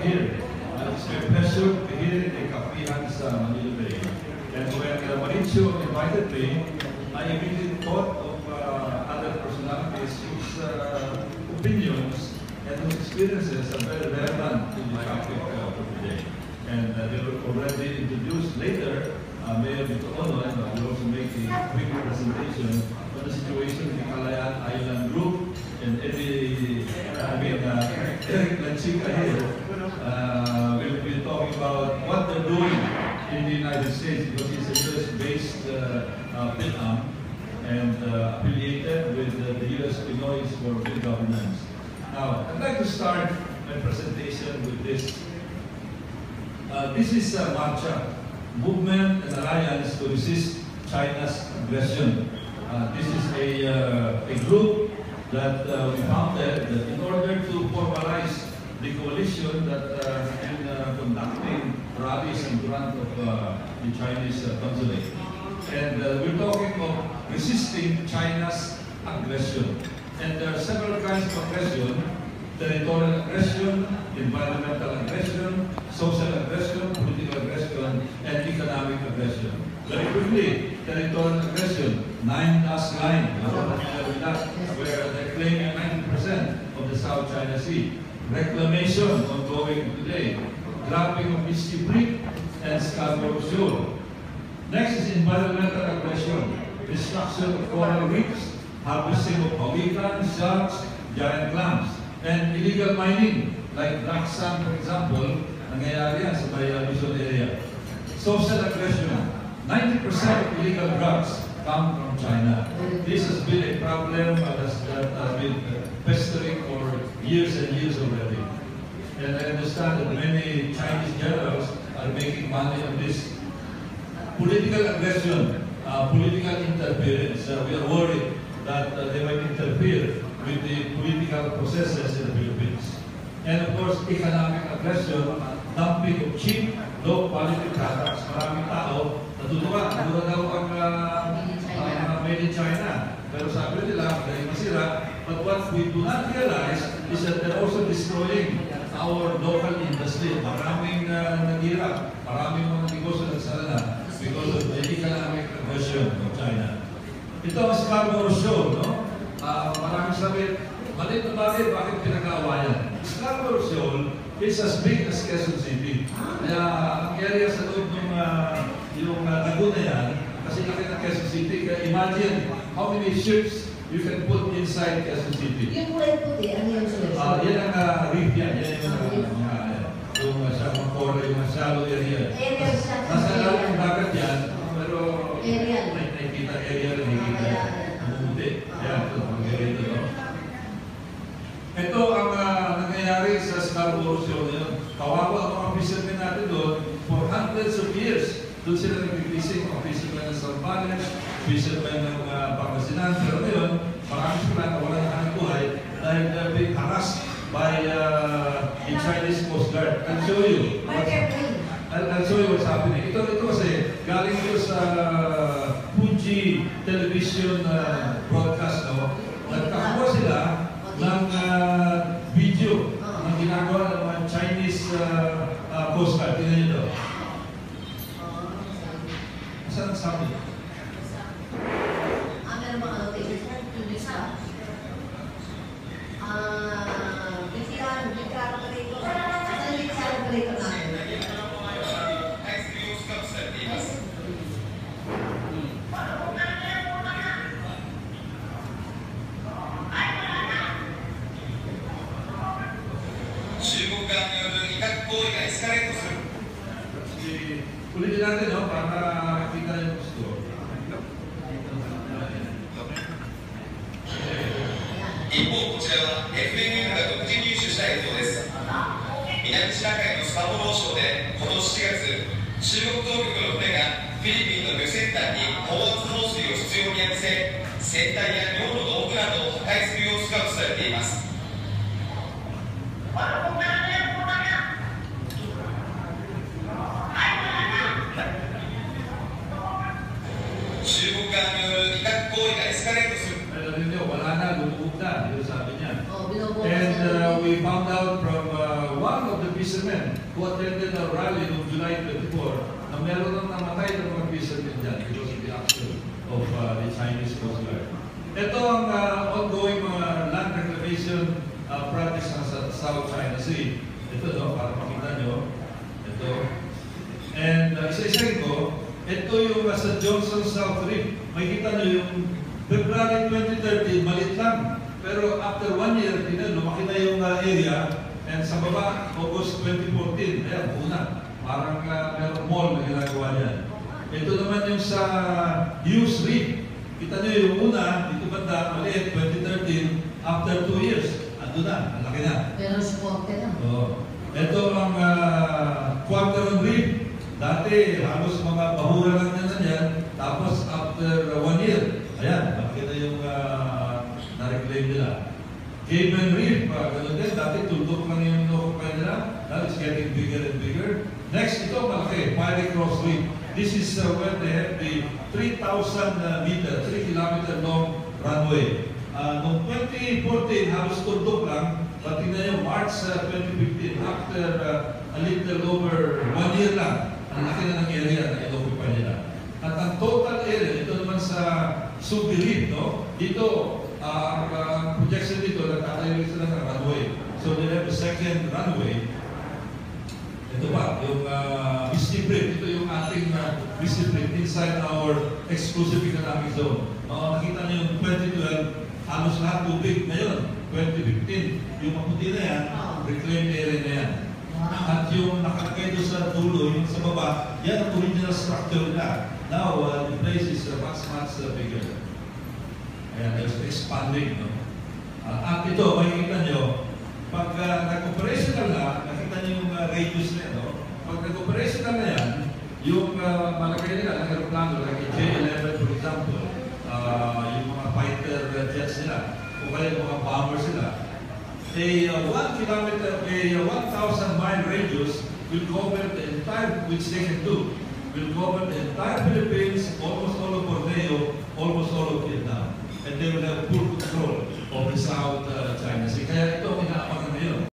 here. It's my pleasure to be here in Kapihan sa Manila Bay. And when Mauricio invited me, I immediately thought of other personalities whose opinions and whose experiences are very relevant to the topic of today. And they were already introduced later. Mayor Vito Ono will also make a quick presentation on the situation in the Kalayaan Island Group and Eric Lanchica here will be talking about what they're doing in the United States because he's a US-based PhilAm and affiliated with the US Pinoy for Good Governance. Now, I'd like to start my presentation with this. This is Marcha, Movement and Alliance to Resist China's Aggression. This is a group that we founded that in order to formalize the coalition that has been conducting rallies in front of the Chinese consulate. And we're talking of resisting China's aggression. And there are several kinds of aggression: territorial aggression, environmental aggression, social aggression, political aggression, and economic aggression. Very quickly, territorial aggression, 9-dash line, where they're claiming 90% of the South China Sea. Reclamation ongoing today, grabbing of Misty Creek and Scarborough Shoal. Next is environmental aggression, destruction of coral reefs, harvesting of pawikan, sharks, giant clams, and illegal mining, like black sand, for example, nangyayari yan sa Luzon area. Social aggression, 90% of illegal drugs come from China. This has been a problem that has been festering for years and years already. And I understand that many Chinese generals are making money on this. Political aggression, political interference. We are worried that they might interfere with the political processes in the Philippines. And of course, economic aggression, dumping of cheap, low-quality products. Maraming tao natutuwa daw ang made in China. Pero sabi nila, dahil masira. But what we do not realize is that they're also destroying our local industry. Maraming naghirap, maraming mga negosyo nagsara because of the economic aggression of China. Ito ang Scarborough Shoal, no? Maraming sabi, maliit na bagay, bakit pinag-aawayan? Scarborough Shoal is as big as Quezon City. Kaya ang area sa loob ng yung Laguna yan, kasi laki ng Quezon City. Kaya imagine how many ships you can put inside Quezon City. Yung kulay puti, ano yung sila? Yan ang reef yan. Yan yung Macora, yung shallow area. Nasa lalim ng dagat yan, pero nakikita area rin, nakikita bumuti. Yan, ito. Ito ang nangyayari sa Scarborough Shoal ngayon. Kawawa ang mga fishermen natin doon for hundreds of years. Doon sila nag-fishing, mga fishermen ng Sambales, fishermen ng Pangasinan. Pero ngayon, marami sila nawala ng hanap buhay dahil they're being harassed by the Chinese Coast Guard. I'll show you. I'll show you what's happening. Ito kasi, galing ito sa Fuji television broadcast. No? Nagkakawa sila ng video ng ginagawa ng mga Chinese Coast Guard. Tingnan nyo ito. Saan ang sabi? Meron mga annotation. Isa. Bigyan ko rito. Asan yung bigyan ko rito namin? Ulitin natin, no? Para makita yung gusto.一方、こちらは FNN が独自入手した映像です。南シナ海のスカボロー礁で今年4月、中国当局の船がフィリピンの漁船団に高圧放水を執拗に浴びせ、船体や漁の道具などを破壊する様子が映されています。中国側による威嚇行為がエスカレートする。Wala na, lumubog na, sabi niya. And we found out from one of the fishermen who attended our rally noong July 24 na meron nang namatay ng mga fishermen dyan because of the action of the Chinese Coast Guard. Ito ang ongoing mga land reclamation projects sa South China Sea. Ito, no, para makita nyo. Ito. And isa-isahin ko, ito yung sa Johnson South Reef. Makikita nyo yung February 2013, malit lang. Pero after 1 year, lumaki na yung area. And sa baba, August 2014, ayan, una. Parang meron mall na ginagawa niyan. Ito naman yung sa Hughes Reef. Kita nyo yung una, dito banda, maliit, 2013, after 2 years. Ando na, ang laki na. Pero supporte na. Oo. Ito ang Quantaron Reef. Dati, halos mga bahura lang na yan. Tapos, after 1 year, ayan, makita yung na-reclaim nila. Cayman Reef, ganun din. Dati, tuldok lang yung inokupay nila. Now, it's getting bigger and bigger. Next, ito, malaki, Pirate Cross Reef. This is where they have the 3,000 meter, 3 kilometer long runway. Noong 2014, halos tuldok lang. But tingnan nyo, March 2015, after a little over 1 year lang, ang laki na ng area na inokupay nila. At ang total area, ito naman sa Subi Reef, no? Dito, ang projection dito, nagtatayo sila ng runway. So they have a second runway. Ito ba, yung Misty Reef, ito yung ating Misty Reef inside our exclusive economic zone. Nakita nyo yung 2012, halos lahat tubig. Ngayon, 2015, yung maputi na yan, reclaimed area na yan. At yung nakalagay doon sa dulo, yung sa baba, yan ang original structure na. Now, the place is much bigger. Ayan, it's expanding. No? At ito, makikita nyo, pag nag-operational na, nakita nyo yung radius na yan. No? Pag nag-operational na yan, yung malagay nila, ng aeroplano, like J-11 for example, yung mga fighter jets nila, o kaya mga bombers nila, a 1 kilometer, a 1,000-mile radius will cover the entire, which they can do, will cover the entire Philippines, almost all